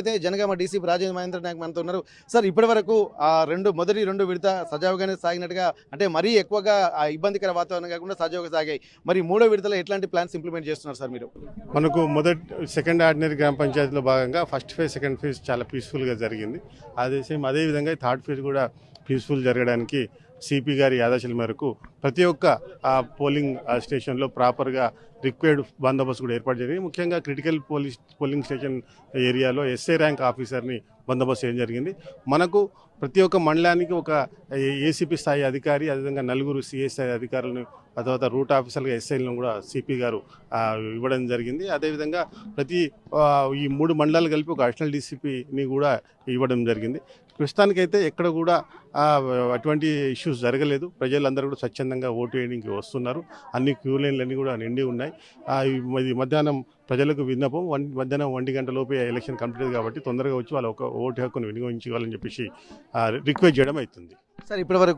అయితే జనగామ డీసీపీ రాజేంద్ర మహేంద్ర నాయక్ మనతో ఉన్నారు. సార్ ఇప్పటివరకు మొదటి రెండు విడత సజావుగానే సాగినట్టుగా అంటే మరీ ఎక్కువగా ఇబ్బందికర వాతావరణం కాకుండా సజావుగా సాగాయి. మరి మూడో విడతలో ఎట్లాంటి ప్లాన్స్ ఇంప్లిమెంట్ చేస్తున్నారు సార్ మీరు? మనకు సెకండ్ ఆర్డినరీ గ్రామ పంచాయతీలో భాగంగా ఫస్ట్ ఫేజ్ సెకండ్ ఫేజ్ చాలా పీస్ఫుల్గా జరిగింది. అదేవిధంగా థర్డ్ ఫేజ్ కూడా పీస్ఫుల్ జరగడానికి సిపి గారి ఆదేశాల మేరకు ప్రతి ఒక్క పోలింగ్ స్టేషన్లో ప్రాపర్గా రిక్వైర్డ్ బందోబస్తు కూడా ఏర్పాటు జరిగింది. ముఖ్యంగా క్రిటికల్ పోలింగ్ స్టేషన్ ఏరియాలో ఎస్ఐ ర్యాంక్ ఆఫీసర్ని బందోబస్తు చేయడం జరిగింది. మనకు ప్రతి ఒక్క మండలానికి ఒక ఏసీపీ స్థాయి అధికారి, అదేవిధంగా నలుగురు సిఐ స్థాయి అధికారులను, ఆ తర్వాత రూట్ ఆఫీసర్గా ఎస్ఐలను కూడా సిపి గారు ఇవ్వడం జరిగింది. అదేవిధంగా ఈ 3 మండలాలు కలిపి ఒక అడిషనల్ డీసీపీని కూడా ఇవ్వడం జరిగింది. ప్రస్తుతానికైతే ఎక్కడ కూడా అటువంటి ఇష్యూస్ జరగలేదు. ప్రజలందరూ కూడా స్వచ్ఛందంగా ఓటు వేయడానికి వస్తున్నారు. అన్ని క్యూ లైన్లన్నీ కూడా నిండి ఉన్నాయి. ఇది మధ్యాహ్నం ప్రజలకు విన్నపం, మధ్యాహ్నం 1 గంట లోపే ఎలక్షన్ కంప్లీట్ కాబట్టి తొందరగా వచ్చి వాళ్ళ ఒక ఓటు హక్కును వినియోగించుకోవాలని చెప్పేసి రిక్వెస్ట్ చేయడం అవుతుంది. సార్ ఇప్పటివరకు